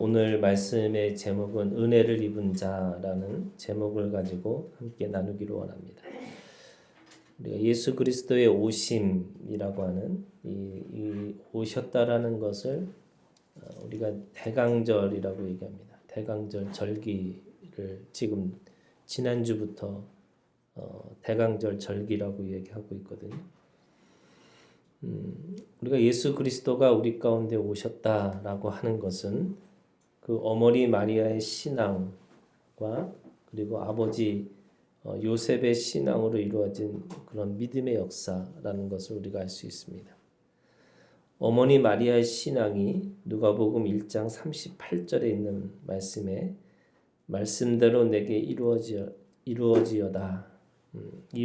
오늘 말씀의 제목은 은혜를 입은 자라는 제목을 가지고 함께 나누기로 원합니다. 우리가 예수 그리스도의 오심이라고 하는 이 오셨다라는 것을 우리가 대강절이라고 얘기합니다. 대강절 절기를 지금 지난주부터 대강절 절기라고 얘기하고 있거든요. 우리가 예수 그리스도가 우리 가운데 오셨다라고 하는 것은 그 어머니 마리아의 신앙과 그리고 아버지 요셉의 신앙으로 이루어진 그런 믿음의 역사라는 것을 우리가 알 수 있습니다. 어머니 마리아의 신앙이 누가복음 1장 38절에 있는 말씀에 말씀대로 내게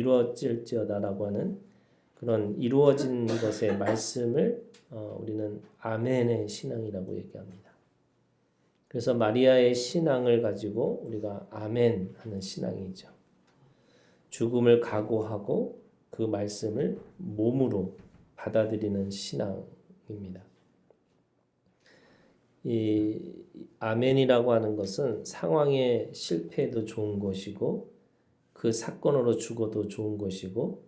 이루어질지어다라고 하는 그런 이루어진 것의 말씀을 우리는 아멘의 신앙이라고 얘기합니다. 그래서 마리아의 신앙을 가지고 우리가 아멘 하는 신앙이죠. 죽음을 각오하고 그 말씀을 몸으로 받아들이는 신앙입니다. 이 아멘이라고 하는 것은 상황에 실패해도 좋은 것이고 그 사건으로 죽어도 좋은 것이고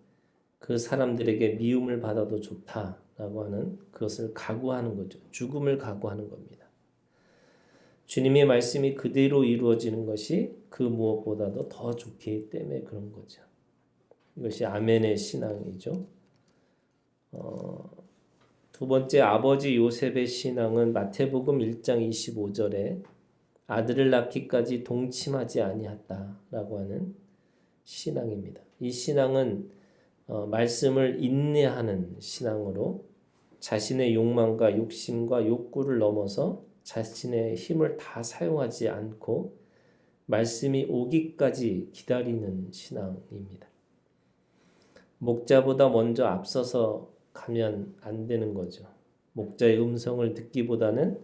그 사람들에게 미움을 받아도 좋다라고 하는 그것을 각오하는 거죠. 죽음을 각오하는 겁니다. 주님의 말씀이 그대로 이루어지는 것이 그 무엇보다도 더 좋기 때문에 그런 거죠. 이것이 아멘의 신앙이죠. 두 번째 아버지 요셉의 신앙은 마태복음 1장 25절에 아들을 낳기까지 동침하지 아니했다라고 하는 신앙입니다. 이 신앙은 말씀을 인내하는 신앙으로 자신의 욕망과 욕심과 욕구를 넘어서 자신의 힘을 다 사용하지 않고 말씀이 오기까지 기다리는 신앙입니다. 목자보다 먼저 앞서서 가면 안 되는 거죠. 목자의 음성을 듣기보다는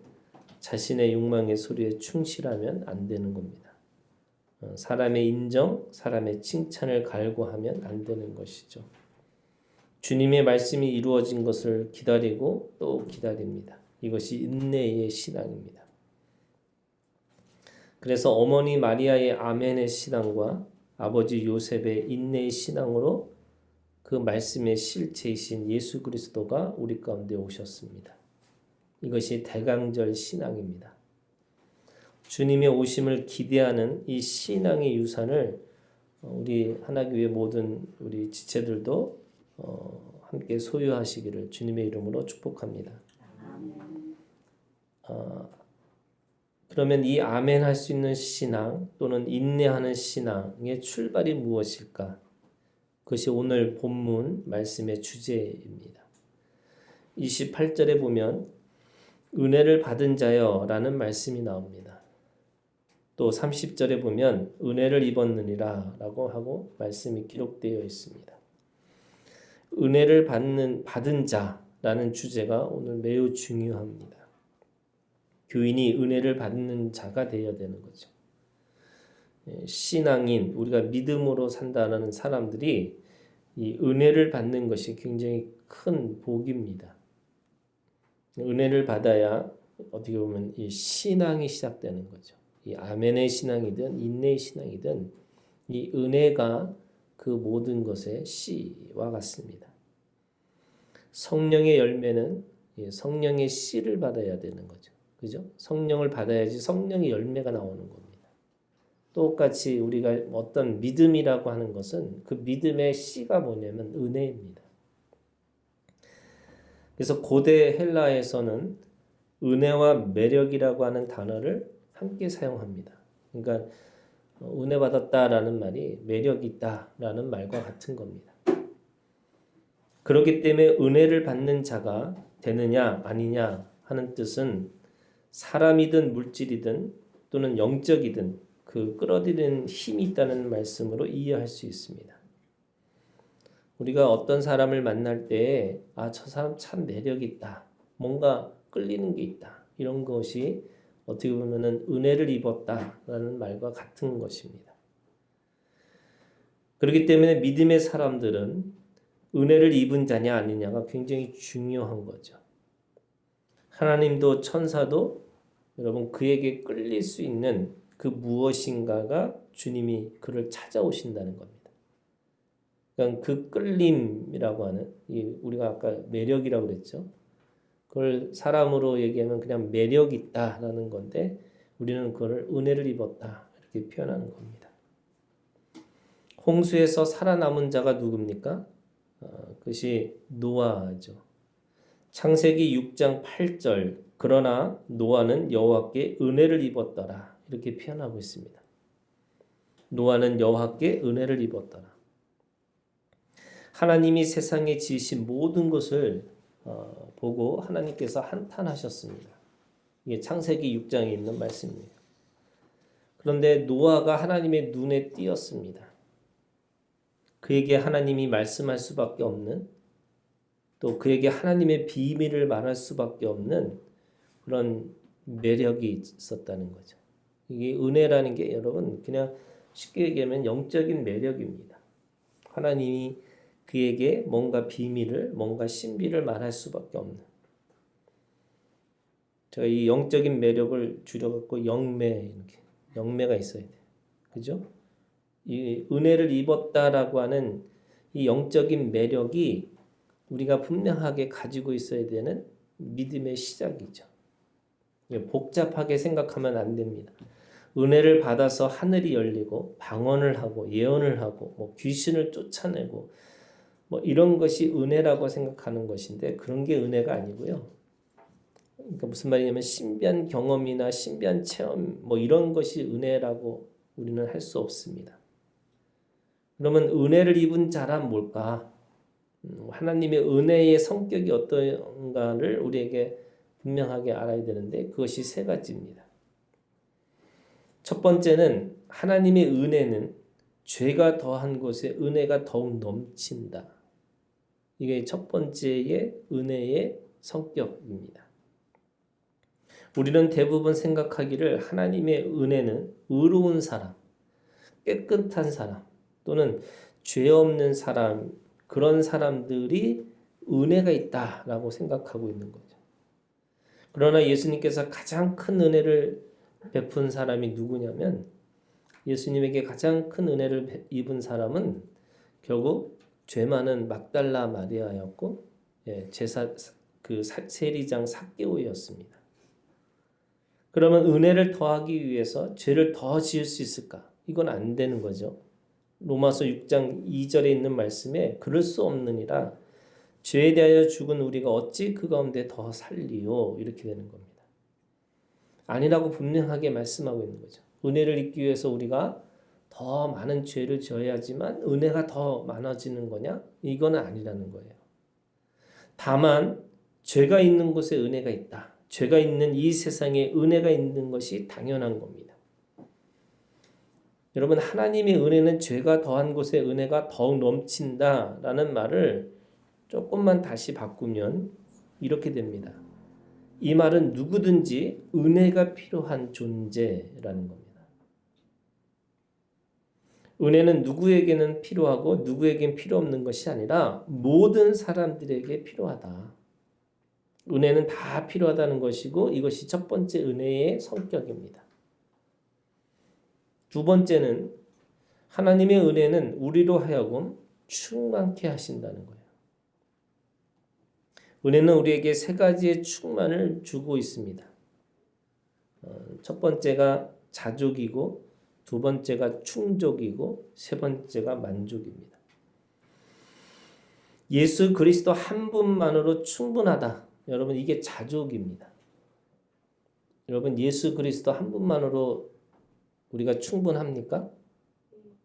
자신의 욕망의 소리에 충실하면 안 되는 겁니다. 사람의 인정, 사람의 칭찬을 갈구하면 안 되는 것이죠. 주님의 말씀이 이루어진 것을 기다리고 또 기다립니다. 이것이 인내의 신앙입니다. 그래서 어머니 마리아의 아멘의 신앙과 아버지 요셉의 인내의 신앙으로 그 말씀의 실체이신 예수 그리스도가 우리 가운데 오셨습니다. 이것이 대강절 신앙입니다. 주님의 오심을 기대하는 이 신앙의 유산을 우리 하나교회 모든 우리 지체들도 함께 소유하시기를 주님의 이름으로 축복합니다. 그러면 이 아멘 할 수 있는 신앙 또는 인내하는 신앙의 출발이 무엇일까? 그것이 오늘 본문 말씀의 주제입니다. 28절에 보면 은혜를 받은 자여 라는 말씀이 나옵니다. 또 30절에 보면 은혜를 입었느니라 라고 하고 말씀이 기록되어 있습니다. 은혜를 받은 자라는 주제가 오늘 매우 중요합니다. 교인이 은혜를 받는 자가 되어야 되는 거죠. 신앙인, 우리가 믿음으로 산다는 사람들이 이 은혜를 받는 것이 굉장히 큰 복입니다. 은혜를 받아야 어떻게 보면 이 신앙이 시작되는 거죠. 이 아멘의 신앙이든 인내의 신앙이든 이 은혜가 그 모든 것의 씨와 같습니다. 성령의 열매는 성령의 씨를 받아야 되는 거죠. 그죠? 성령을 받아야지 성령의 열매가 나오는 겁니다. 똑같이 우리가 어떤 믿음이라고 하는 것은 그 믿음의 씨가 뭐냐면 은혜입니다. 그래서 고대 헬라에서는 은혜와 매력이라고 하는 단어를 함께 사용합니다. 그러니까 은혜 받았다라는 말이 매력이 있다라는 말과 같은 겁니다. 그렇기 때문에 은혜를 받는 자가 되느냐 아니냐 하는 뜻은 사람이든 물질이든 또는 영적이든 그 끌어들이는 힘이 있다는 말씀으로 이해할 수 있습니다. 우리가 어떤 사람을 만날 때 저 사람 참 매력이 있다. 뭔가 끌리는 게 있다. 이런 것이 어떻게 보면 은혜를 입었다라는 말과 같은 것입니다. 그렇기 때문에 믿음의 사람들은 은혜를 입은 자냐 아니냐가 굉장히 중요한 거죠. 하나님도 천사도 여러분 그에게 끌릴 수 있는 그 무엇인가가 주님이 그를 찾아오신다는 겁니다. 그러니까 그 끌림이라고 하는 우리가 아까 매력이라고 그랬죠. 그걸 사람으로 얘기하면 그냥 매력 있다라는 건데 우리는 그걸 은혜를 입었다 이렇게 표현하는 겁니다. 홍수에서 살아남은 자가 누굽니까? 그것이 노아죠. 창세기 6장 8절 그러나 노아는 여호와께 은혜를 입었더라 이렇게 표현하고 있습니다. 노아는 여호와께 은혜를 입었더라. 하나님이 세상에 지으신 모든 것을 보고 하나님께서 한탄하셨습니다. 이게 창세기 6장에 있는 말씀이에요. 그런데 노아가 하나님의 눈에 띄었습니다. 그에게 하나님이 말씀할 수밖에 없는 또 그에게 하나님의 비밀을 말할 수밖에 없는 그런 매력이 있었다는 거죠. 이게 은혜라는 게 여러분 그냥 쉽게 얘기하면 영적인 매력입니다. 하나님이 그에게 뭔가 비밀을 뭔가 신비를 말할 수밖에 없는 제가 이 영적인 매력을 줄여갖고 영매가 있어야 돼요. 그죠? 이 은혜를 입었다라고 하는 이 영적인 매력이 우리가 분명하게 가지고 있어야 되는 믿음의 시작이죠. 복잡하게 생각하면 안 됩니다. 은혜를 받아서 하늘이 열리고 방언을 하고 예언을 하고 뭐 귀신을 쫓아내고 뭐 이런 것이 은혜라고 생각하는 것인데 그런 게 은혜가 아니고요. 그러니까 무슨 말이냐면 신비한 경험이나 신비한 체험 뭐 이런 것이 은혜라고 우리는 할 수 없습니다. 그러면 은혜를 입은 자란 뭘까? 하나님의 은혜의 성격이 어떤가를 우리에게 분명하게 알아야 되는데 그것이 세 가지입니다. 첫 번째는 하나님의 은혜는 죄가 더한 곳에 은혜가 더욱 넘친다. 이게 첫 번째의 은혜의 성격입니다. 우리는 대부분 생각하기를 하나님의 은혜는 의로운 사람, 깨끗한 사람 또는 죄 없는 사람 그런 사람들이 은혜가 있다라고 생각하고 있는 거죠. 그러나 예수님께서 가장 큰 은혜를 베푼 사람이 누구냐면 예수님에게 가장 큰 은혜를 입은 사람은 결국 죄 많은 막달라 마리아였고 세리장 삭개오였습니다. 그러면 은혜를 더하기 위해서 죄를 더 지을 수 있을까? 이건 안 되는 거죠. 로마서 6장 2절에 있는 말씀에 그럴 수 없느니라 죄에 대하여 죽은 우리가 어찌 그 가운데 더 살리요 이렇게 되는 겁니다. 아니라고 분명하게 말씀하고 있는 거죠. 은혜를 입기 위해서 우리가 더 많은 죄를 지어야지만 은혜가 더 많아지는 거냐? 이건 아니라는 거예요. 다만 죄가 있는 곳에 은혜가 있다. 죄가 있는 이 세상에 은혜가 있는 것이 당연한 겁니다. 여러분 하나님의 은혜는 죄가 더한 곳에 은혜가 더욱 넘친다라는 말을 조금만 다시 바꾸면 이렇게 됩니다. 이 말은 누구든지 은혜가 필요한 존재라는 겁니다. 은혜는 누구에게는 필요하고 누구에겐 필요 없는 것이 아니라 모든 사람들에게 필요하다. 은혜는 다 필요하다는 것이고 이것이 첫 번째 은혜의 성격입니다. 두 번째는 하나님의 은혜는 우리로 하여금 충만케 하신다는 거예요. 은혜는 우리에게 세 가지의 충만을 주고 있습니다. 첫 번째가 자족이고 두 번째가 충족이고 세 번째가 만족입니다. 예수 그리스도 한 분만으로 충분하다. 여러분 이게 자족입니다. 여러분 예수 그리스도 한 분만으로 우리가 충분합니까?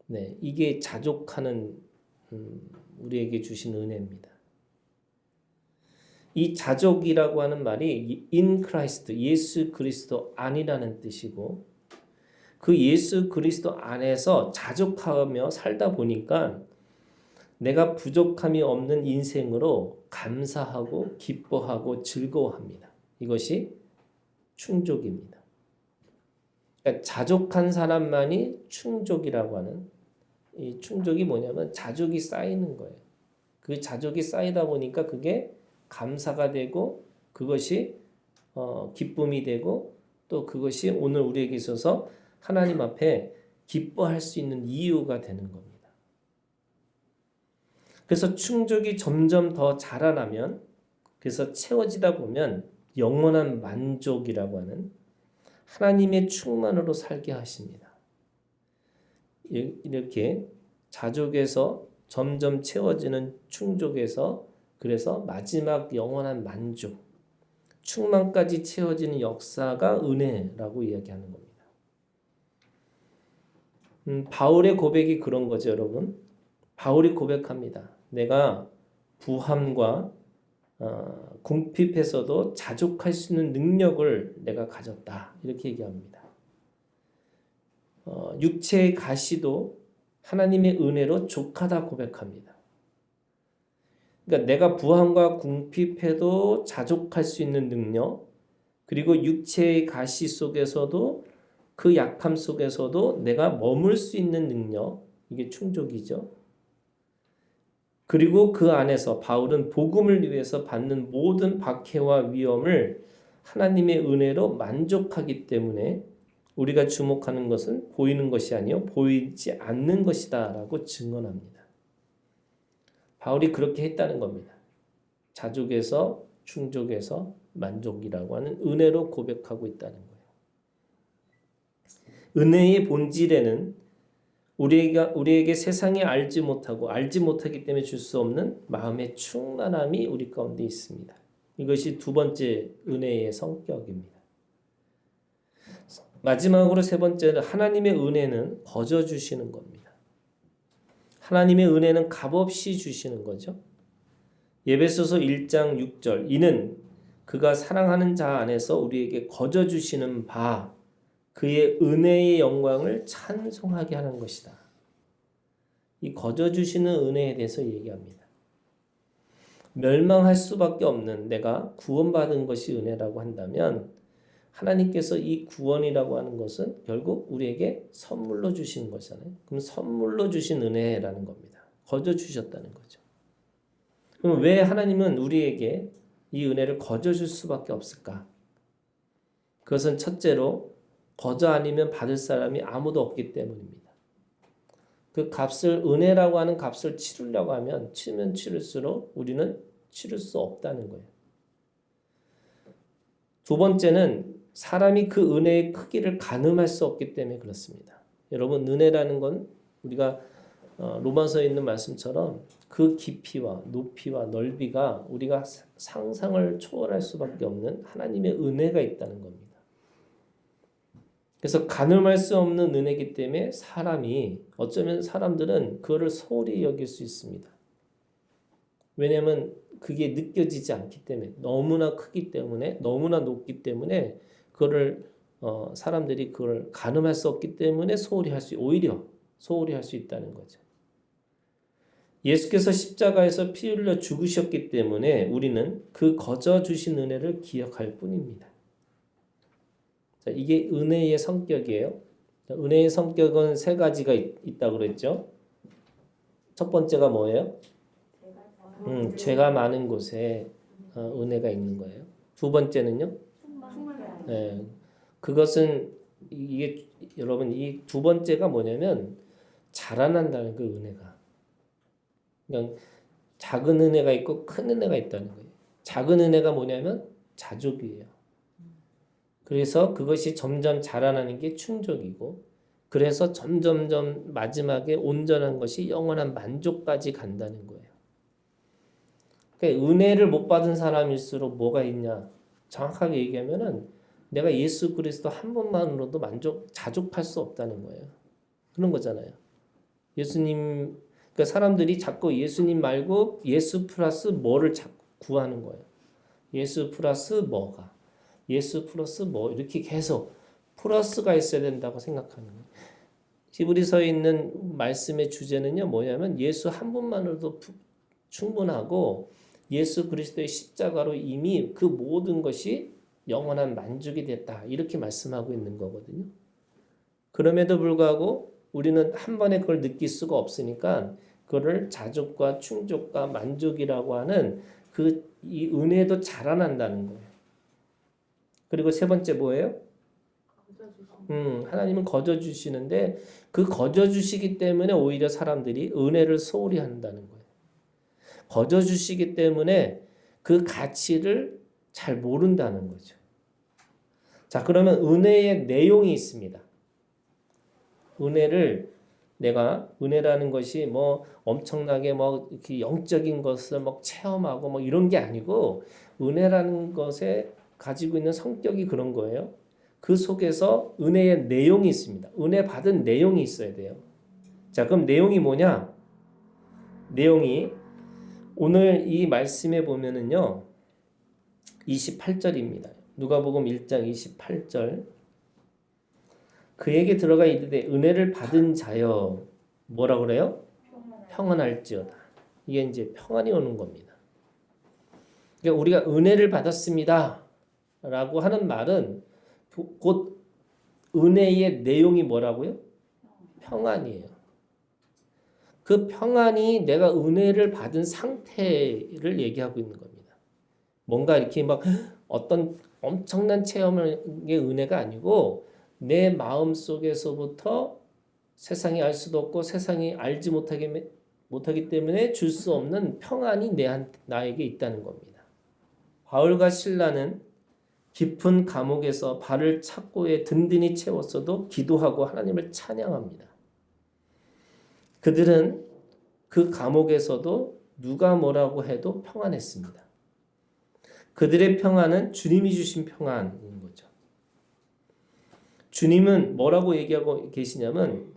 네, 이게 자족하는 우리에게 주신 은혜입니다. 이 자족이라고 하는 말이 in Christ, 예수 그리스도 안이라는 뜻이고 그 예수 그리스도 안에서 자족하며 살다 보니까 내가 부족함이 없는 인생으로 감사하고 기뻐하고 즐거워합니다. 이것이 충족입니다. 그러니까 자족한 사람만이 충족이라고 하는 이 충족이 뭐냐면 자족이 쌓이는 거예요. 그 자족이 쌓이다 보니까 그게 감사가 되고 그것이 기쁨이 되고 또 그것이 오늘 우리에게 있어서 하나님 앞에 기뻐할 수 있는 이유가 되는 겁니다. 그래서 충족이 점점 더 자라나면, 그래서 채워지다 보면 영원한 만족이라고 하는 하나님의 충만으로 살게 하십니다. 이렇게 자족에서 점점 채워지는 충족에서, 그래서 마지막 영원한 만족, 충만까지 채워지는 역사가 은혜라고 이야기하는 겁니다. 바울의 고백이 그런 거죠, 여러분. 바울이 고백합니다. 내가 부함과 궁핍에서도 자족할 수 있는 능력을 내가 가졌다. 이렇게 얘기합니다. 육체의 가시도 하나님의 은혜로 족하다 고백합니다. 그러니까 내가 부함과 궁핍해도 자족할 수 있는 능력, 그리고 육체의 가시 속에서도 그 약함 속에서도 내가 머물 수 있는 능력, 이게 충족이죠. 그리고 그 안에서 바울은 복음을 위해서 받는 모든 박해와 위험을 하나님의 은혜로 만족하기 때문에 우리가 주목하는 것은 보이는 것이 아니요 보이지 않는 것이다 라고 증언합니다. 바울이 그렇게 했다는 겁니다. 자족에서 충족에서 만족이라고 하는 은혜로 고백하고 있다는 거예요. 은혜의 본질에는 우리에게 세상에 알지 못하기 때문에 줄 수 없는 마음의 충만함이 우리 가운데 있습니다. 이것이 두 번째 은혜의 성격입니다. 마지막으로 세 번째는 하나님의 은혜는 거저 주시는 겁니다. 하나님의 은혜는 값없이 주시는 거죠. 에베소서 1장 6절 이는 그가 사랑하는 자 안에서 우리에게 거저 주시는 바 그의 은혜의 영광을 찬송하게 하는 것이다. 이 거저 주시는 은혜에 대해서 얘기합니다. 멸망할 수밖에 없는 내가 구원받은 것이 은혜라고 한다면 하나님께서 이 구원이라고 하는 것은 결국 우리에게 선물로 주신 거잖아요. 그럼 선물로 주신 은혜라는 겁니다. 거저 주셨다는 거죠. 그럼 왜 하나님은 우리에게 이 은혜를 거저 줄 수밖에 없을까? 그것은 첫째로 거저 아니면 받을 사람이 아무도 없기 때문입니다. 그 값을 은혜라고 하는 값을 치르려고 하면 치면 치를수록 우리는 치를 수 없다는 거예요. 두 번째는 사람이 그 은혜의 크기를 가늠할 수 없기 때문에 그렇습니다. 여러분 은혜라는 건 우리가 로마서에 있는 말씀처럼 그 깊이와 높이와 넓이가 우리가 상상을 초월할 수밖에 없는 하나님의 은혜가 있다는 겁니다. 그래서 가늠할 수 없는 은혜이기 때문에 어쩌면 사람들은 그거를 소홀히 여길 수 있습니다. 왜냐하면 그게 느껴지지 않기 때문에 너무나 크기 때문에 너무나 높기 때문에 그거를 사람들이 그걸 가늠할 수 없기 때문에 오히려 소홀히 할 수 있다는 거죠. 예수께서 십자가에서 피 흘려 죽으셨기 때문에 우리는 그 거저 주신 은혜를 기억할 뿐입니다. 자, 이게 은혜의 성격이에요. 은혜의 성격은 세 가지가 있다고 그랬죠. 첫 번째가 뭐예요? 죄가 많은 곳에 은혜가 있는 거예요. 두 번째는요? 네, 그것은 이게 여러분 이 두 번째가 뭐냐면 자라난다는 그 은혜가. 그냥 작은 은혜가 있고 큰 은혜가 있다는 거예요. 작은 은혜가 뭐냐면 자족이에요. 그래서 그것이 점점 자라나는 게 충족이고 그래서 점점점 마지막에 온전한 것이 영원한 만족까지 간다는 거예요. 그러니까 은혜를 못 받은 사람일수록 뭐가 있냐? 정확하게 얘기하면은 내가 예수 그리스도 한 번만으로도 자족할 수 없다는 거예요. 그런 거잖아요. 그러니까 사람들이 자꾸 예수님 말고 예수 플러스 뭐를 자꾸 구하는 거예요. 예수 플러스 뭐가. 예수 플러스 뭐 이렇게 계속 플러스가 있어야 된다고 생각하는 거예요. 히브리서에 있는 말씀의 주제는요 뭐냐면 예수 한 분만으로도 충분하고 예수 그리스도의 십자가로 이미 그 모든 것이 영원한 만족이 됐다 이렇게 말씀하고 있는 거거든요. 그럼에도 불구하고 우리는 한 번에 그걸 느낄 수가 없으니까 그거를 자족과 충족과 만족이라고 하는 이 은혜도 자라난다는 거예요. 그리고 세 번째 뭐예요? 하나님은 거저 주시는데 그 거저 주시기 때문에 오히려 사람들이 은혜를 소홀히 한다는 거예요. 거저 주시기 때문에 그 가치를 잘 모른다는 거죠. 자, 그러면 은혜의 내용이 있습니다. 내가 은혜라는 것이 뭐 엄청나게 뭐 이렇게 영적인 것을 막 체험하고 뭐 이런 게 아니고 은혜라는 것에 가지고 있는 성격이 그런 거예요. 그 속에서 은혜의 내용이 있습니다. 은혜 받은 내용이 있어야 돼요. 자, 그럼 내용이 뭐냐? 내용이 오늘 이 말씀에 보면은요. 28절입니다. 누가복음 1장 28절. 그에게 들어가 이르되 은혜를 받은 자여 뭐라 그래요? 평안할지어다. 이게 이제 평안이 오는 겁니다. 그러니까 우리가 은혜를 받았습니다. 라고 하는 말은 곧 은혜의 내용이 뭐라고요? 평안이에요. 그 평안이 내가 은혜를 받은 상태를 얘기하고 있는 겁니다. 뭔가 이렇게 막 어떤 엄청난 체험의 은혜가 아니고 내 마음 속에서부터 세상이 알 수도 없고 세상이 알지 못하기 때문에 줄 수 없는 평안이 나에게 있다는 겁니다. 바울과 실라는 깊은 감옥에서 발을 착고에 든든히 채웠어도 기도하고 하나님을 찬양합니다. 그들은 그 감옥에서도 누가 뭐라고 해도 평안했습니다. 그들의 평안은 주님이 주신 평안인 거죠. 주님은 뭐라고 얘기하고 계시냐면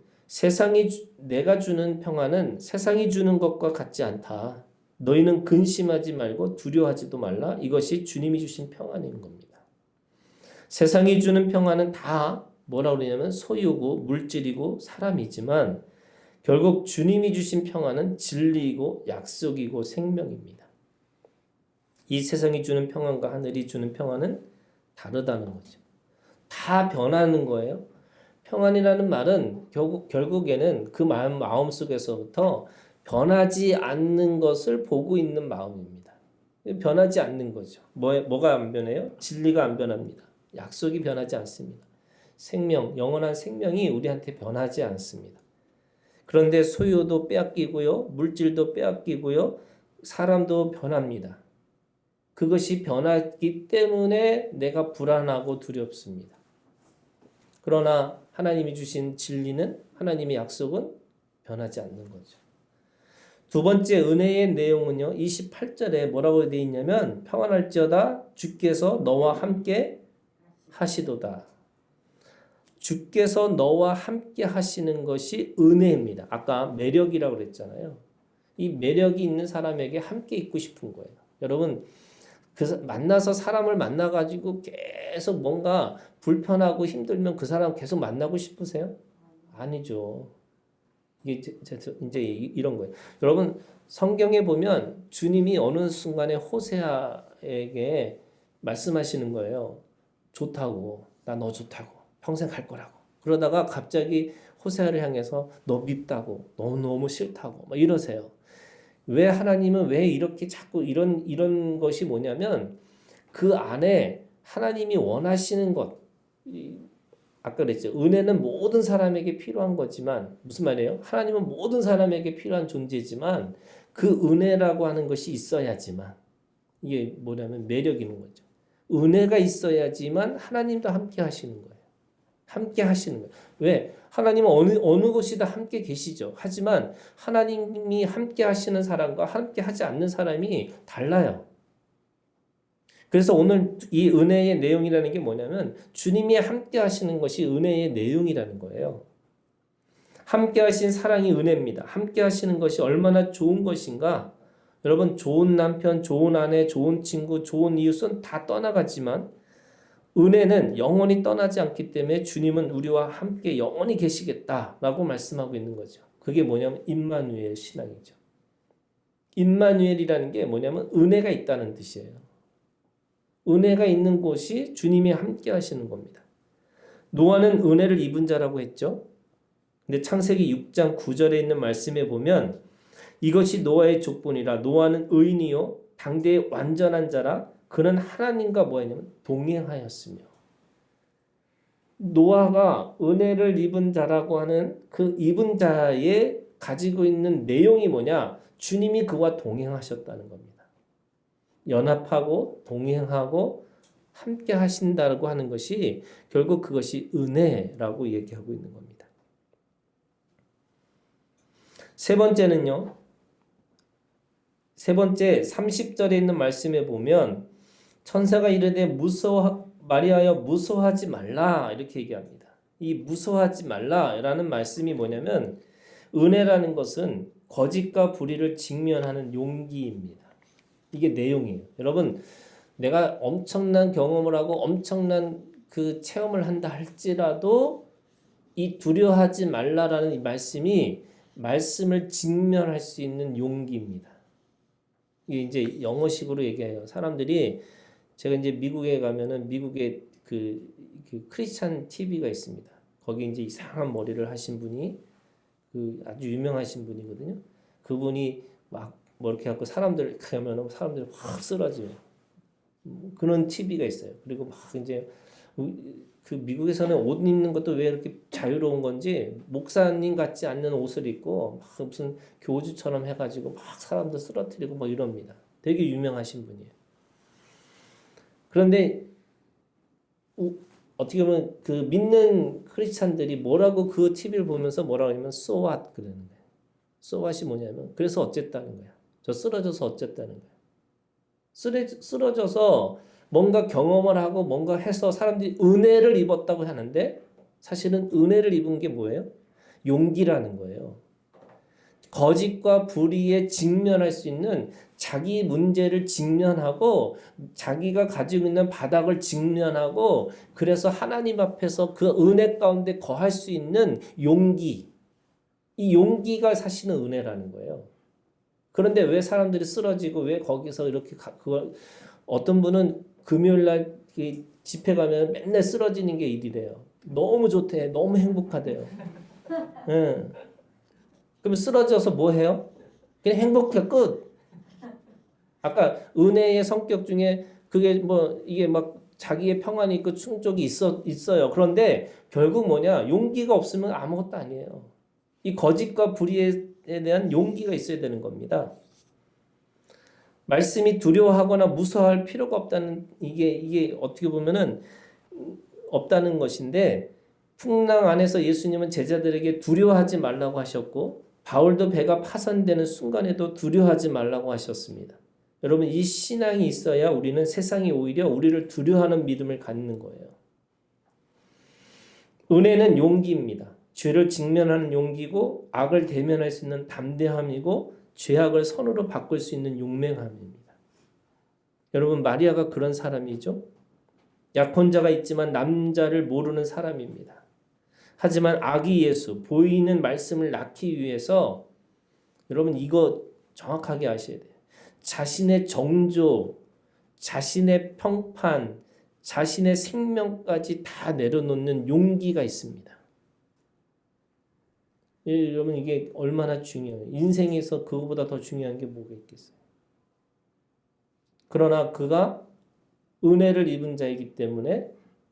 내가 주는 평안은 세상이 주는 것과 같지 않다. 너희는 근심하지 말고 두려워하지도 말라. 이것이 주님이 주신 평안인 겁니다. 세상이 주는 평안은 다 뭐라고 그러냐면 소유고 물질이고 사람이지만 결국 주님이 주신 평안은 진리이고 약속이고 생명입니다. 이 세상이 주는 평안과 하늘이 주는 평안은 다르다는 거죠. 다 변하는 거예요. 평안이라는 말은 결국에는 그 마음 속에서부터 변하지 않는 것을 보고 있는 마음입니다. 변하지 않는 거죠. 뭐가 안 변해요? 진리가 안 변합니다. 약속이 변하지 않습니다. 영원한 생명이 우리한테 변하지 않습니다. 그런데 소유도 빼앗기고요. 물질도 빼앗기고요. 사람도 변합니다. 그것이 변하기 때문에 내가 불안하고 두렵습니다. 그러나 하나님이 주신 진리는 하나님의 약속은 변하지 않는 거죠. 두 번째 은혜의 내용은요. 28절에 뭐라고 되어 있냐면 평안할지어다 주께서 너와 함께 하시도다. 주께서 너와 함께 하시는 것이 은혜입니다. 아까 매력이라고 그랬잖아요. 이 매력이 있는 사람에게 함께 있고 싶은 거예요. 여러분 만나서 사람을 만나가지고 계속 뭔가 불편하고 힘들면 그 사람 계속 만나고 싶으세요? 아니죠. 이게 이제 이런 거예요. 여러분 성경에 보면 주님이 어느 순간에 호세아에게 말씀하시는 거예요. 좋다고, 나 너 좋다고, 평생 갈 거라고. 그러다가 갑자기 호세아를 향해서 너 밉다고, 너 너무 싫다고 막 이러세요. 왜 하나님은 왜 이렇게 자꾸 이런 것이 뭐냐면 그 안에 하나님이 원하시는 것, 아까 그랬죠. 은혜는 모든 사람에게 필요한 거지만 무슨 말이에요? 하나님은 모든 사람에게 필요한 존재지만 그 은혜라고 하는 것이 있어야지만 이게 뭐냐면 매력이 있는 거죠. 은혜가 있어야지만 하나님도 함께 하시는 거예요. 함께 하시는 거예요. 왜? 하나님은 어느 곳이다 함께 계시죠. 하지만 하나님이 함께 하시는 사람과 함께 하지 않는 사람이 달라요. 그래서 오늘 이 은혜의 내용이라는 게 뭐냐면 주님이 함께 하시는 것이 은혜의 내용이라는 거예요. 함께 하신 사랑이 은혜입니다. 함께 하시는 것이 얼마나 좋은 것인가. 여러분 좋은 남편, 좋은 아내, 좋은 친구, 좋은 이웃은 다 떠나가지만 은혜는 영원히 떠나지 않기 때문에 주님은 우리와 함께 영원히 계시겠다라고 말씀하고 있는 거죠. 그게 뭐냐면 임마누엘 신앙이죠. 임마누엘이라는 게 뭐냐면 은혜가 있다는 뜻이에요. 은혜가 있는 곳이 주님이 함께 하시는 겁니다. 노아는 은혜를 입은 자라고 했죠. 근데 창세기 6장 9절에 있는 말씀에 보면 이것이 노아의 족본이라 노아는 의인이요 당대의 완전한 자라 그는 하나님과 뭐였냐면 동행하였으며 노아가 은혜를 입은 자라고 하는 그 입은 자의 가지고 있는 내용이 뭐냐? 주님이 그와 동행하셨다는 겁니다. 연합하고 동행하고 함께 하신다고 하는 것이 결국 그것이 은혜라고 얘기하고 있는 겁니다. 세 번째는요. 세 번째 30절에 있는 말씀에 보면 천사가 이르되 마리아여 무서워하지 말라 이렇게 얘기합니다. 이 무서워하지 말라라는 말씀이 뭐냐면 은혜라는 것은 거짓과 불의를 직면하는 용기입니다. 이게 내용이에요. 여러분 내가 엄청난 경험을 하고 엄청난 그 체험을 한다 할지라도 이 두려워하지 말라라는 이 말씀이 말씀을 직면할 수 있는 용기입니다. 이게 이제 영어식으로 얘기해요. 사람들이 제가 이제 미국에 가면은 미국에 그 크리스찬 TV가 있습니다. 거기 이제 이상한 머리를 하신 분이 그 아주 유명하신 분이거든요. 그분이 막 뭐 이렇게 갖고 사람들 가면은 사람들이 확 쓰러져요. 그런 TV가 있어요. 그리고 막 이제 그 미국에서는 옷 입는 것도 왜 이렇게 자유로운 건지 목사님 같지 않는 옷을 입고 막 무슨 교주처럼 해가지고 막 사람들 쓰러뜨리고 뭐 이럽니다. 되게 유명하신 분이에요. 그런데 어떻게 보면 그 믿는 크리스찬들이 뭐라고 그 TV를 보면서 뭐라고 하냐면 so what 그러는 거예요. so what이 뭐냐면 그래서 어쨌다는 거야. 저 쓰러져서 어쨌다는 거야. 쓰러져서 뭔가 경험을 하고 뭔가 해서 사람들이 은혜를 입었다고 하는데 사실은 은혜를 입은 게 뭐예요? 용기라는 거예요. 거짓과 불의에 직면할 수 있는 자기 문제를 직면하고 자기가 가지고 있는 바닥을 직면하고 그래서 하나님 앞에서 그 은혜 가운데 거할 수 있는 용기. 이 용기가 사실은 은혜라는 거예요. 그런데 왜 사람들이 쓰러지고 왜 거기서 이렇게 그걸 어떤 분은 금요일날 집회 가면 맨날 쓰러지는 게 일이래요. 너무 좋대. 너무 행복하대요. 예. 그럼 쓰러져서 뭐 해요? 그냥 행복해. 끝. 아까 은혜의 성격 중에 그게 뭐 이게 막 자기의 평안이 있고 충족이 있어요. 그런데 결국 뭐냐? 용기가 없으면 아무것도 아니에요. 이 거짓과 불의에 대한 용기가 있어야 되는 겁니다. 말씀이 두려워하거나 무서워할 필요가 없다는 이게 어떻게 보면은 없다는 것인데 풍랑 안에서 예수님은 제자들에게 두려워하지 말라고 하셨고 바울도 배가 파손되는 순간에도 두려워하지 말라고 하셨습니다. 여러분 이 신앙이 있어야 우리는 세상이 오히려 우리를 두려워하는 믿음을 갖는 거예요. 은혜는 용기입니다. 죄를 직면하는 용기고 악을 대면할 수 있는 담대함이고 죄악을 선으로 바꿀 수 있는 용맹함입니다. 여러분 마리아가 그런 사람이죠. 약혼자가 있지만 남자를 모르는 사람입니다. 하지만 아기 예수 보이는 말씀을 낳기 위해서 여러분 이거 정확하게 아셔야 돼요. 자신의 정조, 자신의 평판, 자신의 생명까지 다 내려놓는 용기가 있습니다. 여러분 이게 얼마나 중요해요. 인생에서 그거보다 더 중요한 게 뭐가 있겠어요. 그러나 그가 은혜를 입은 자이기 때문에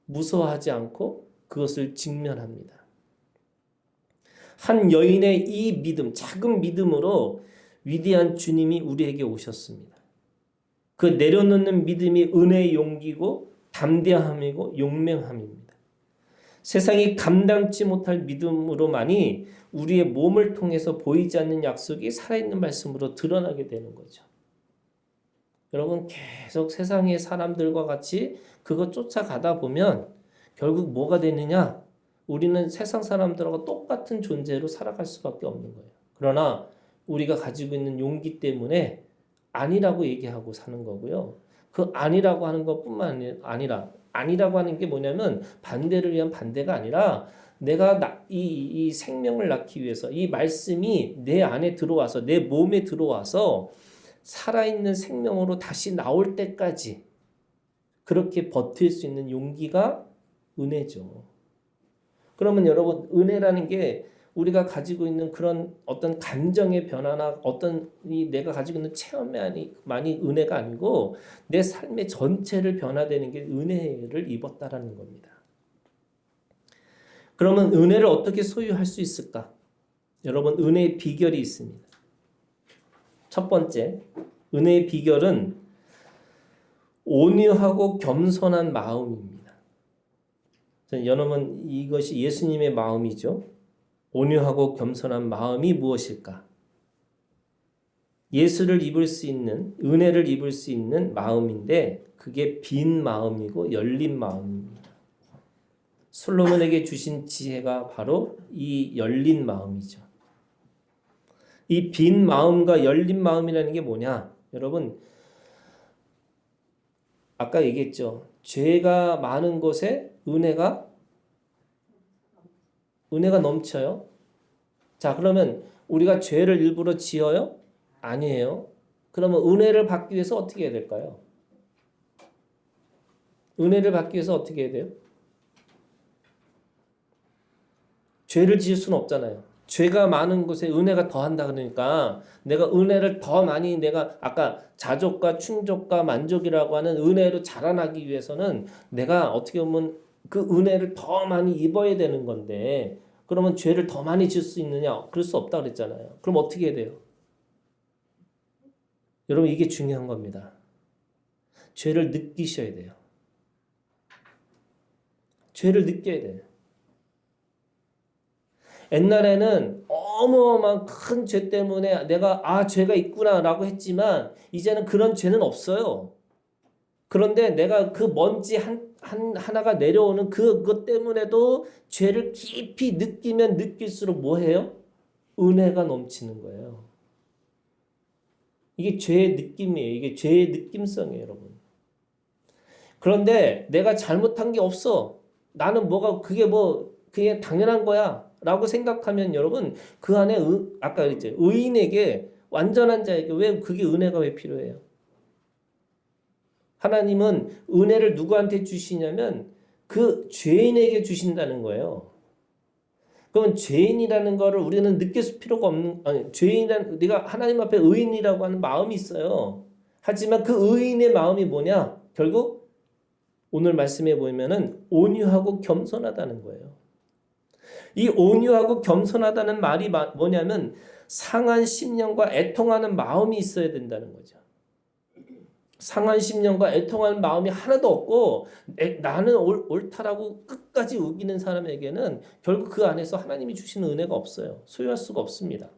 무서워하지 않고 그것을 직면합니다. 한 여인의 이 믿음, 작은 믿음으로 위대한 주님이 우리에게 오셨습니다. 그 내려놓는 믿음이 은혜의 용기고 담대함이고 용맹함입니다. 세상이 감당치 못할 믿음으로만이 우리의 몸을 통해서 보이지 않는 약속이 살아있는 말씀으로 드러나게 되는 거죠. 여러분 계속 세상의 사람들과 같이 그거 쫓아가다 보면 결국 뭐가 되느냐? 우리는 세상 사람들하고 똑같은 존재로 살아갈 수밖에 없는 거예요. 그러나 우리가 가지고 있는 용기 때문에 아니라고 얘기하고 사는 거고요. 그 아니라고 하는 것뿐만 아니라 아니라고 하는 게 뭐냐면 반대를 위한 반대가 아니라 내가 이 생명을 낳기 위해서 이 말씀이 내 안에 들어와서 내 몸에 들어와서 살아있는 생명으로 다시 나올 때까지 그렇게 버틸 수 있는 용기가 은혜죠. 그러면 여러분 은혜라는 게 우리가 가지고 있는 그런 어떤 감정의 변화나 어떤 내가 가지고 있는 체험만이 은혜가 아니고 내 삶의 전체를 변화되는 게 은혜를 입었다라는 겁니다. 그러면 은혜를 어떻게 소유할 수 있을까? 여러분, 은혜의 비결이 있습니다. 첫 번째, 은혜의 비결은 온유하고 겸손한 마음입니다. 여러분, 이것이 예수님의 마음이죠. 온유하고 겸손한 마음이 무엇일까? 예수를 입을 수 있는, 은혜를 입을 수 있는 마음인데 그게 빈 마음이고 열린 마음입니다. 솔로몬에게 주신 지혜가 바로 이 열린 마음이죠. 이 빈 마음과 열린 마음이라는 게 뭐냐? 여러분, 아까 얘기했죠. 죄가 많은 곳에 은혜가 넘쳐요. 자, 그러면 우리가 죄를 일부러 지어요? 아니에요. 그러면 은혜를 받기 위해서 어떻게 해야 될까요? 은혜를 받기 위해서 어떻게 해야 돼요? 죄를 지을 수는 없잖아요. 죄가 많은 곳에 은혜가 더한다 그러니까 내가 은혜를 더 많이 내가 아까 자족과 충족과 만족이라고 하는 은혜로 자라나기 위해서는 내가 어떻게 보면 그 은혜를 더 많이 입어야 되는 건데 그러면 죄를 더 많이 지을 수 있느냐? 그럴 수 없다 그랬잖아요. 그럼 어떻게 해야 돼요? 여러분, 이게 중요한 겁니다. 죄를 느끼셔야 돼요. 죄를 느껴야 돼요. 옛날에는 어마어마한 큰 죄 때문에 내가 죄가 있구나라고 했지만 이제는 그런 죄는 없어요. 그런데 내가 그 먼지 하나가 내려오는 그것 때문에도 죄를 깊이 느끼면 느낄수록 뭐 해요? 은혜가 넘치는 거예요. 이게 죄의 느낌이에요. 이게 죄의 느낌성이에요, 여러분. 그런데 내가 잘못한 게 없어. 나는 그게 당연한 거야. 라고 생각하면 여러분, 그 안에 아까 그랬죠. 의인에게, 완전한 자에게 그게 은혜가 왜 필요해요? 하나님은 은혜를 누구한테 주시냐면 그 죄인에게 주신다는 거예요. 그러면 죄인이라는 거를 우리는 느낄 필요가 없는, 네가 하나님 앞에 의인이라고 하는 마음이 있어요. 하지만 그 의인의 마음이 뭐냐? 결국 오늘 말씀에 보면은 온유하고 겸손하다는 거예요. 이 온유하고 겸손하다는 말이 뭐냐면 상한 심령과 애통하는 마음이 있어야 된다는 거죠. 상한 심령과 애통하는 마음이 하나도 없고 나는 옳다라고 끝까지 우기는 사람에게는 결국 그 안에서 하나님이 주시는 은혜가 없어요. 소유할 수가 없습니다.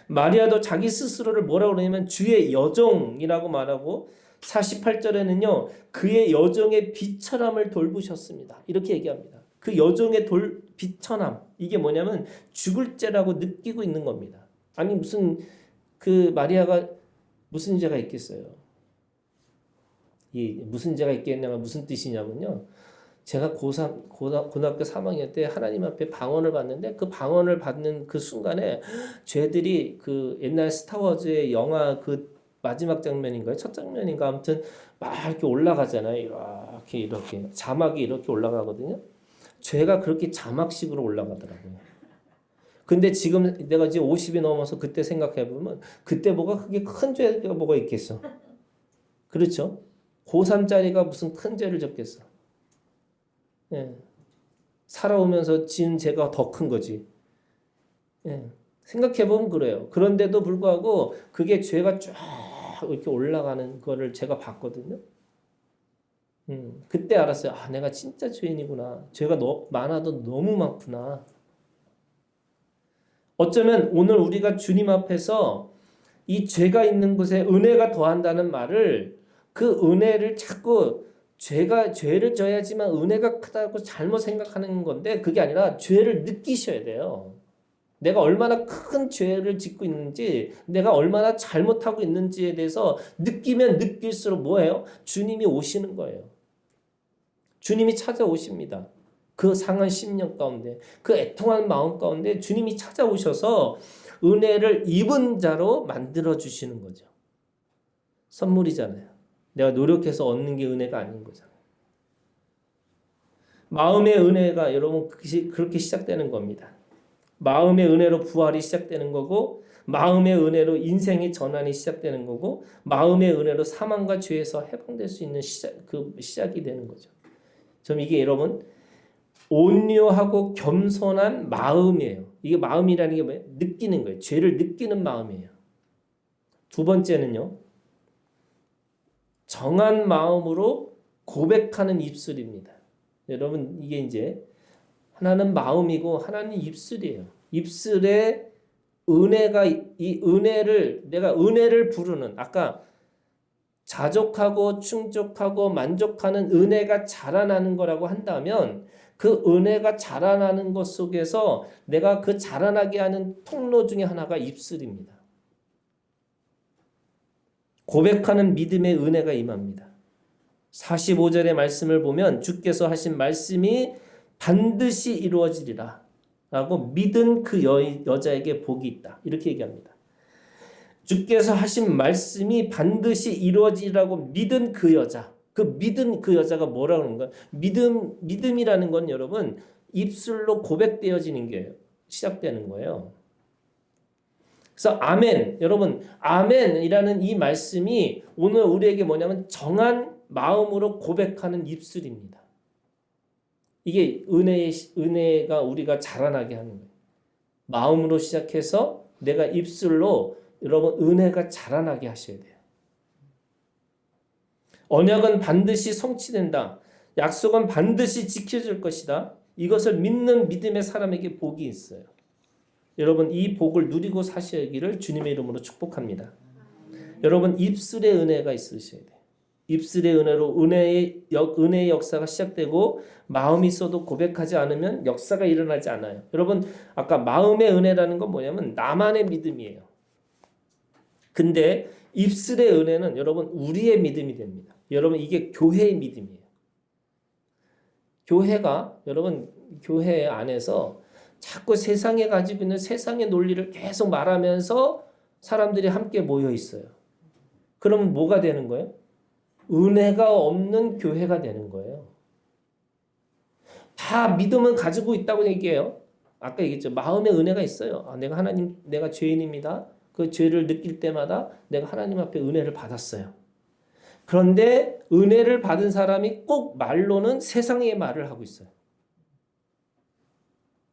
마리아도 자기 스스로를 뭐라고 그러냐면 주의 여종이라고 말하고 48절에는요. 그의 여종의 비천함을 돌보셨습니다. 이렇게 얘기합니다. 그 여종의 비천함, 이게 뭐냐면 죽을 죄라고 느끼고 있는 겁니다. 아니 무슨 그 마리아가 무슨 죄가 있겠어요? 무슨 죄가 있겠냐면 무슨 뜻이냐면요. 제가 고등학교 3학년 때 하나님 앞에 방언을 받는데 그 방언을 받는 그 순간에 죄들이 그 옛날 스타워즈의 영화 그 마지막 장면인가요? 첫 장면인가? 아무튼 막 이렇게 올라가잖아요. 이렇게 자막이 이렇게 올라가거든요. 죄가 그렇게 자막식으로 올라가더라고요. 근데 지금 내가 이제 50이 넘어서 그때 생각해보면 그때 그게 큰 죄가 뭐가 있겠어. 그렇죠? 고3짜리가 무슨 큰 죄를 졌겠어. 예. 살아오면서 지은 죄가 더 큰 거지. 예. 생각해보면 그래요. 그런데도 불구하고 그게 죄가 쫙 이렇게 올라가는 거를 제가 봤거든요. 그때 알았어요. 내가 진짜 죄인이구나. 죄가 많아도 너무 많구나. 어쩌면 오늘 우리가 주님 앞에서 이 죄가 있는 곳에 은혜가 더한다는 말을 그 은혜를 자꾸 죄를 져야지만 은혜가 크다고 잘못 생각하는 건데 그게 아니라 죄를 느끼셔야 돼요. 내가 얼마나 큰 죄를 짓고 있는지 내가 얼마나 잘못하고 있는지에 대해서 느끼면 느낄수록 뭐예요? 주님이 오시는 거예요. 주님이 찾아오십니다. 그 상한 심령 가운데 그 애통한 마음 가운데 주님이 찾아오셔서 은혜를 입은 자로 만들어 주시는 거죠. 선물이잖아요. 내가 노력해서 얻는 게 은혜가 아닌 거잖아요. 마음의 은혜가 여러분 그렇게 시작되는 겁니다. 마음의 은혜로 부활이 시작되는 거고 마음의 은혜로 인생의 전환이 시작되는 거고 마음의 은혜로 사망과 죄에서 해방될 수 있는 시작이 되는 거죠. 이게 여러분 온유하고 겸손한 마음이에요. 이게 마음이라는 게 뭐예요? 느끼는 거예요. 죄를 느끼는 마음이에요. 두 번째는요. 정한 마음으로 고백하는 입술입니다. 여러분 이게 이제 하나는 마음이고 하나는 입술이에요. 입술에 은혜가 이 은혜를 내가 은혜를 부르는 아까 자족하고 충족하고 만족하는 은혜가 자라나는 거라고 한다면 그 은혜가 자라나는 것 속에서 내가 그 자라나게 하는 통로 중에 하나가 입술입니다. 고백하는 믿음의 은혜가 임합니다. 45절의 말씀을 보면 주께서 하신 말씀이 반드시 이루어지리라 라고 믿은 그 여자에게 복이 있다. 이렇게 얘기합니다. 주께서 하신 말씀이 반드시 이루어지라고 믿은 그 여자. 그 믿은 그 여자가 뭐라고 하는 거야? 믿음이라는 건 여러분 입술로 고백되어지는 게 시작되는 거예요. 그래서 아멘. 여러분 아멘이라는 이 말씀이 오늘 우리에게 뭐냐면 정한 마음으로 고백하는 입술입니다. 이게 은혜가 우리가 자라나게 하는 거예요. 마음으로 시작해서 내가 입술로 여러분 은혜가 자라나게 하셔야 돼요. 언약은 반드시 성취된다. 약속은 반드시 지켜질 것이다. 이것을 믿는 믿음의 사람에게 복이 있어요. 여러분 이 복을 누리고 사시기를 주님의 이름으로 축복합니다. 여러분 입술에 은혜가 있으셔야 돼요. 입술의 은혜로 은혜의 역사가 시작되고 마음이 있어도 고백하지 않으면 역사가 일어나지 않아요. 여러분 아까 마음의 은혜라는 건 뭐냐면 나만의 믿음이에요. 근데 입술의 은혜는 여러분 우리의 믿음이 됩니다. 여러분 이게 교회의 믿음이에요. 교회가 여러분 교회 안에서 자꾸 세상에 가지고 있는 세상의 논리를 계속 말하면서 사람들이 함께 모여 있어요. 그러면 뭐가 되는 거예요? 은혜가 없는 교회가 되는 거예요. 다 믿음은 가지고 있다고 얘기해요. 아까 얘기했죠. 마음에 은혜가 있어요. 내가 하나님, 내가 죄인입니다. 그 죄를 느낄 때마다 내가 하나님 앞에 은혜를 받았어요. 그런데 은혜를 받은 사람이 꼭 말로는 세상의 말을 하고 있어요.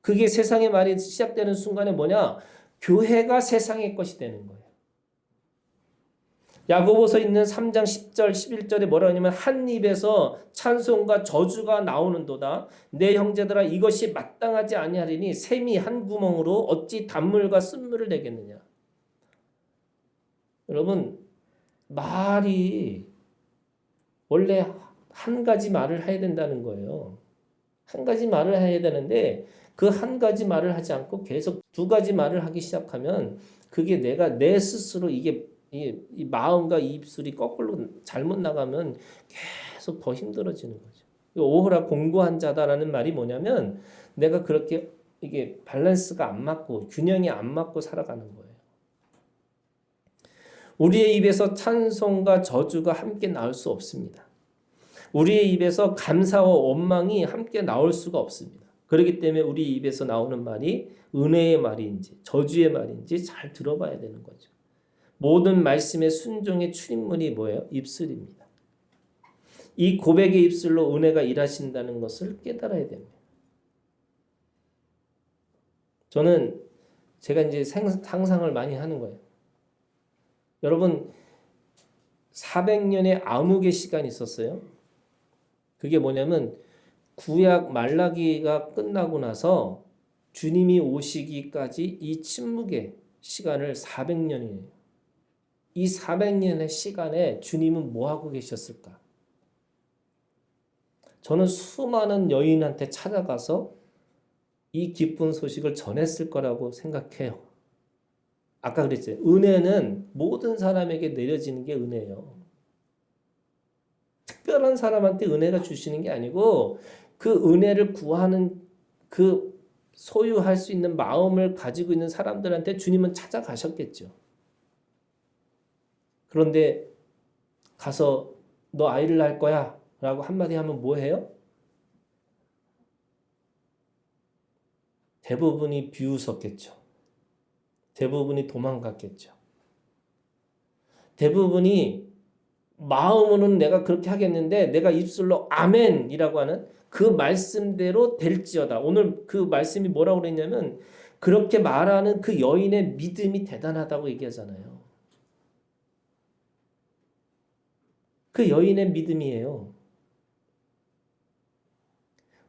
그게 세상의 말이 시작되는 순간에 뭐냐? 교회가 세상의 것이 되는 거예요. 야고보서 있는 3장 10절 11절에 뭐라고 하냐면 한 입에서 찬송과 저주가 나오는도다. 내 형제들아 이것이 마땅하지 아니하리니 샘이 한 구멍으로 어찌 단물과 쓴물을 내겠느냐. 여러분 말이 원래 한 가지 말을 해야 된다는 거예요. 한 가지 말을 해야 되는데 그 한 가지 말을 하지 않고 계속 두 가지 말을 하기 시작하면 그게 내가 내 스스로 이게 이 마음과 이 입술이 거꾸로 잘못 나가면 계속 더 힘들어지는 거죠. 오호라 공고한 자다라는 말이 뭐냐면 내가 그렇게 이게 밸런스가 안 맞고 균형이 안 맞고 살아가는 거예요. 우리의 입에서 찬송과 저주가 함께 나올 수 없습니다. 우리의 입에서 감사와 원망이 함께 나올 수가 없습니다. 그렇기 때문에 우리 입에서 나오는 말이 은혜의 말인지 저주의 말인지 잘 들어봐야 되는 거죠. 모든 말씀의 순종의 출입문이 뭐예요? 입술입니다. 이 고백의 입술로 은혜가 일하신다는 것을 깨달아야 됩니다. 저는 제가 이제 상상을 많이 하는 거예요. 여러분 400년의 암흑의 시간이 있었어요. 그게 뭐냐면 구약 말라기가 끝나고 나서 주님이 오시기까지 이 침묵의 시간을 400년이에요. 이 400년의 시간에 주님은 뭐 하고 계셨을까? 저는 수많은 여인한테 찾아가서 이 기쁜 소식을 전했을 거라고 생각해요. 아까 그랬죠. 은혜는 모든 사람에게 내려지는 게 은혜예요. 특별한 사람한테 은혜가 주시는 게 아니고 그 은혜를 구하는 그 소유할 수 있는 마음을 가지고 있는 사람들한테 주님은 찾아가셨겠죠. 그런데 가서 너 아이를 낳을 거야 라고 한마디 하면 뭐 해요? 대부분이 비웃었겠죠. 대부분이 도망갔겠죠. 대부분이 마음으로는 내가 그렇게 하겠는데 내가 입술로 아멘이라고 하는 그 말씀대로 될지어다. 오늘 그 말씀이 뭐라고 그랬냐면 그렇게 말하는 그 여인의 믿음이 대단하다고 얘기하잖아요. 그 여인의 믿음이에요.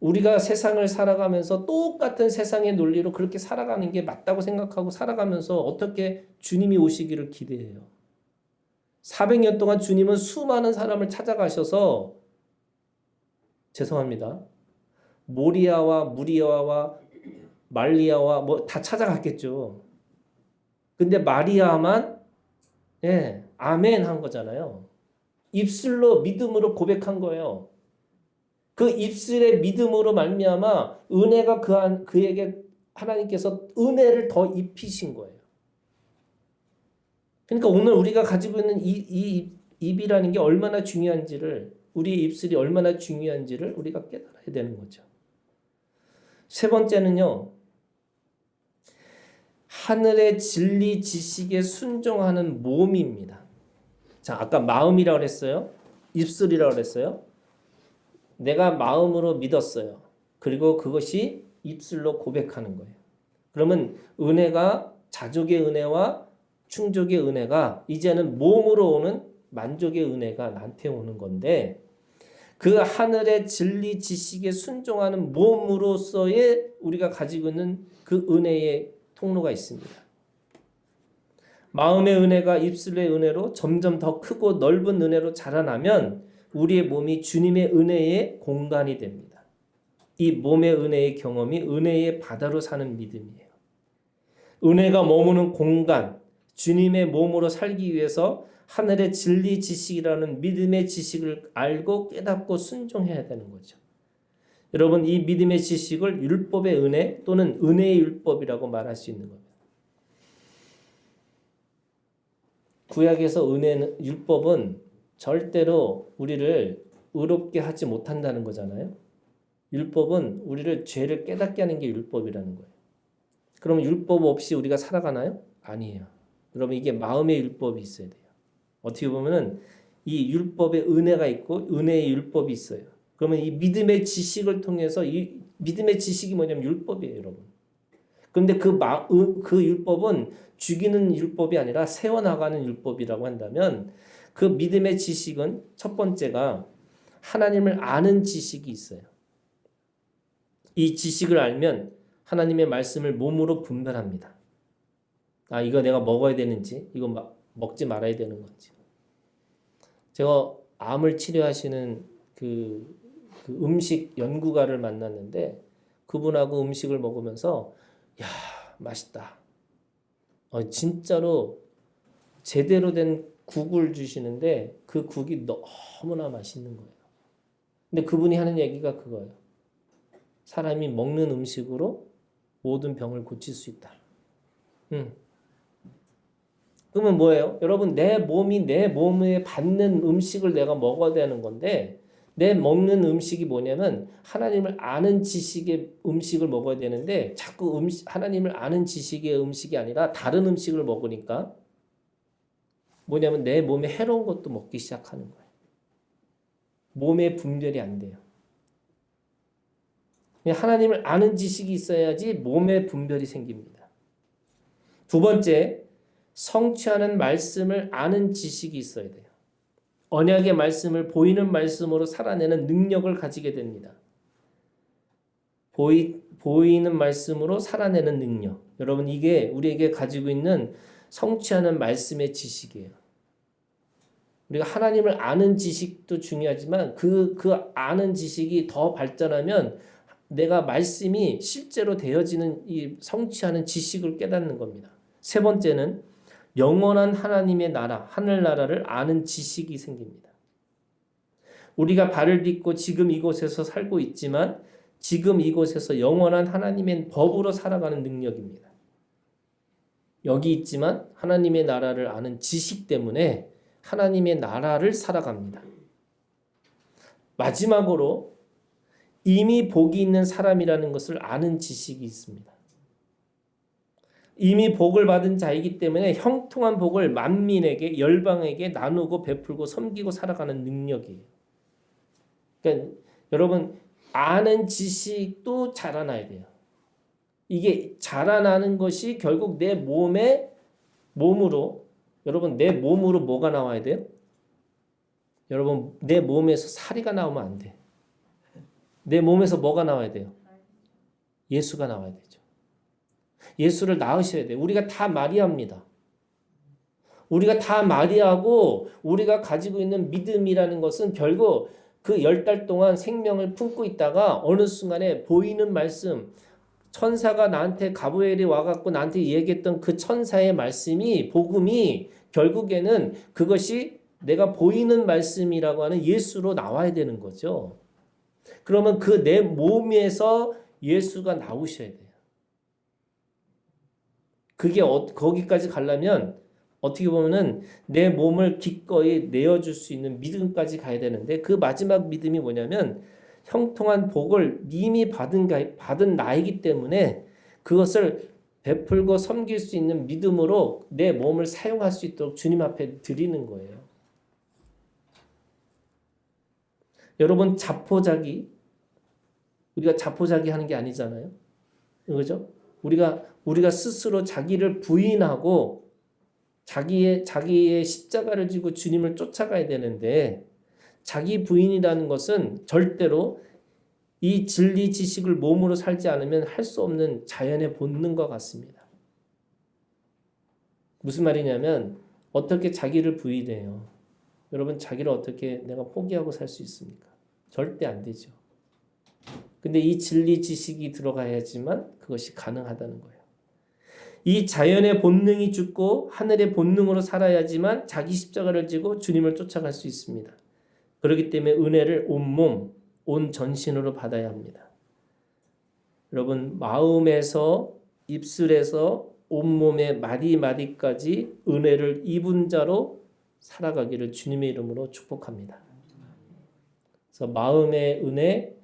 우리가 세상을 살아가면서 똑같은 세상의 논리로 그렇게 살아가는 게 맞다고 생각하고 살아가면서 어떻게 주님이 오시기를 기대해요. 400년 동안 주님은 수많은 사람을 찾아가셔서 죄송합니다. 모리아와 무리아와 말리아와 뭐 다 찾아갔겠죠. 근데 마리아만 아멘 한 거잖아요. 입술로 믿음으로 고백한 거예요. 그 입술의 믿음으로 말미암아 은혜가 그에게 하나님께서 은혜를 더 입히신 거예요. 그러니까 오늘 우리가 가지고 있는 이 입이라는 게 얼마나 중요한지를 우리의 입술이 얼마나 중요한지를 우리가 깨달아야 되는 거죠. 세 번째는요. 하늘의 진리 지식에 순종하는 몸입니다. 자, 아까 마음이라고 그랬어요. 입술이라고 그랬어요. 내가 마음으로 믿었어요. 그리고 그것이 입술로 고백하는 거예요. 그러면 은혜가 자족의 은혜와 충족의 은혜가 이제는 몸으로 오는 만족의 은혜가 나한테 오는 건데 그 하늘의 진리 지식에 순종하는 몸으로서의 우리가 가지고 있는 그 은혜의 통로가 있습니다. 마음의 은혜가 입술의 은혜로 점점 더 크고 넓은 은혜로 자라나면 우리의 몸이 주님의 은혜의 공간이 됩니다. 이 몸의 은혜의 경험이 은혜의 바다로 사는 믿음이에요. 은혜가 머무는 공간, 주님의 몸으로 살기 위해서 하늘의 진리 지식이라는 믿음의 지식을 알고 깨닫고 순종해야 되는 거죠. 여러분, 이 믿음의 지식을 율법의 은혜 또는 은혜의 율법이라고 말할 수 있는 겁니다. 구약에서 율법은 절대로 우리를 의롭게 하지 못한다는 거잖아요. 율법은 우리를 죄를 깨닫게 하는 게 율법이라는 거예요. 그러면 율법 없이 우리가 살아가나요? 아니에요. 여러분, 이게 마음의 율법이 있어야 돼요. 어떻게 보면은 이 율법의 은혜가 있고 은혜의 율법이 있어요. 그러면 이 믿음의 지식을 통해서 이 믿음의 지식이 뭐냐면 율법이에요, 여러분. 그런데 그 율법은 죽이는 율법이 아니라 세워나가는 율법이라고 한다면 그 믿음의 지식은 첫 번째가 하나님을 아는 지식이 있어요. 이 지식을 알면 하나님의 말씀을 몸으로 분별합니다. 아, 이거 내가 먹어야 되는지, 이거 먹지 말아야 되는 건지. 제가 암을 치료하시는 그 음식 연구가를 만났는데 그분하고 음식을 먹으면서 야, 맛있다. 진짜로 제대로 된 국을 주시는데 그 국이 너무나 맛있는 거예요. 근데 그분이 하는 얘기가 그거예요. 사람이 먹는 음식으로 모든 병을 고칠 수 있다. 그러면 뭐예요? 여러분, 내 몸에 받는 음식을 내가 먹어야 되는 건데 내 먹는 음식이 뭐냐면 하나님을 아는 지식의 음식을 먹어야 되는데 자꾸 하나님을 아는 지식의 음식이 아니라 다른 음식을 먹으니까 뭐냐면 내 몸에 해로운 것도 먹기 시작하는 거예요. 몸의 분별이 안 돼요. 하나님을 아는 지식이 있어야지 몸의 분별이 생깁니다. 두 번째, 성취하는 말씀을 아는 지식이 있어야 돼요. 언약의 말씀을 보이는 말씀으로 살아내는 능력을 가지게 됩니다. 보이는 말씀으로 살아내는 능력. 여러분, 이게 우리에게 가지고 있는 성취하는 말씀의 지식이에요. 우리가 하나님을 아는 지식도 중요하지만 그 아는 지식이 더 발전하면 내가 말씀이 실제로 되어지는 이 성취하는 지식을 깨닫는 겁니다. 세 번째는 영원한 하나님의 나라, 하늘나라를 아는 지식이 생깁니다. 우리가 발을 딛고 지금 이곳에서 살고 있지만 지금 이곳에서 영원한 하나님의 법으로 살아가는 능력입니다. 여기 있지만 하나님의 나라를 아는 지식 때문에 하나님의 나라를 살아갑니다. 마지막으로 이미 복이 있는 사람이라는 것을 아는 지식이 있습니다. 이미 복을 받은 자이기 때문에 형통한 복을 만민에게 열방에게 나누고 베풀고 섬기고 살아가는 능력이에요. 그러니까 여러분, 아는 지식도 자라나야 돼요. 이게 자라나는 것이 결국 내 몸으로 여러분 내 몸으로 뭐가 나와야 돼요? 여러분 내 몸에서 사리가 나오면 안 돼. 내 몸에서 뭐가 나와야 돼요? 예수가 나와야 되죠. 예수를 낳으셔야 돼요. 우리가 다 마리아입니다. 우리가 다 마리아고 우리가 가지고 있는 믿음이라는 것은 결국 그 10달 동안 생명을 품고 있다가 어느 순간에 보이는 말씀, 천사가 나한테 가브리엘이 와갖고 나한테 얘기했던 그 천사의 말씀이 복음이 결국에는 그것이 내가 보이는 말씀이라고 하는 예수로 나와야 되는 거죠. 그러면 그 내 몸에서 예수가 나오셔야 돼요. 그게 거기까지 가려면 어떻게 보면은 내 몸을 기꺼이 내어줄 수 있는 믿음까지 가야 되는데 그 마지막 믿음이 뭐냐면 형통한 복을 이미 받은 나이기 때문에 그것을 베풀고 섬길 수 있는 믿음으로 내 몸을 사용할 수 있도록 주님 앞에 드리는 거예요. 여러분 자포자기 우리가 자포자기 하는 게 아니잖아요. 그죠? 우리가 스스로 자기를 부인하고 자기의 십자가를 지고 주님을 쫓아가야 되는데 자기 부인이라는 것은 절대로 이 진리 지식을 몸으로 살지 않으면 할 수 없는 자연의 본능과 같습니다. 무슨 말이냐면 어떻게 자기를 부인해요? 여러분 자기를 어떻게 내가 포기하고 살 수 있습니까? 절대 안 되죠. 근데 이 진리 지식이 들어가야지만 그것이 가능하다는 거예요. 이 자연의 본능이 죽고 하늘의 본능으로 살아야지만 자기 십자가를 지고 주님을 쫓아갈 수 있습니다. 그렇기 때문에 은혜를 온몸, 온 전신으로 받아야 합니다. 여러분 마음에서 입술에서 온몸의 마디마디까지 은혜를 입은 자로 살아가기를 주님의 이름으로 축복합니다. 그래서 마음의 은혜,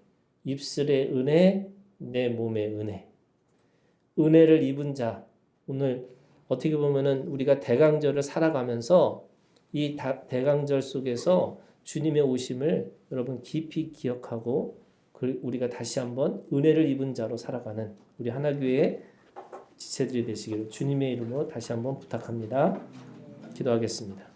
입술의 은혜, 내 몸의 은혜. 은혜를 입은 자. 오늘 어떻게 보면은 우리가 대강절을 살아가면서 이 대강절 속에서 주님의 오심을 여러분 깊이 기억하고 우리가 다시 한번 은혜를 입은 자로 살아가는 우리 하나교회 지체들이 되시기를 주님의 이름으로 다시 한번 부탁합니다. 기도하겠습니다.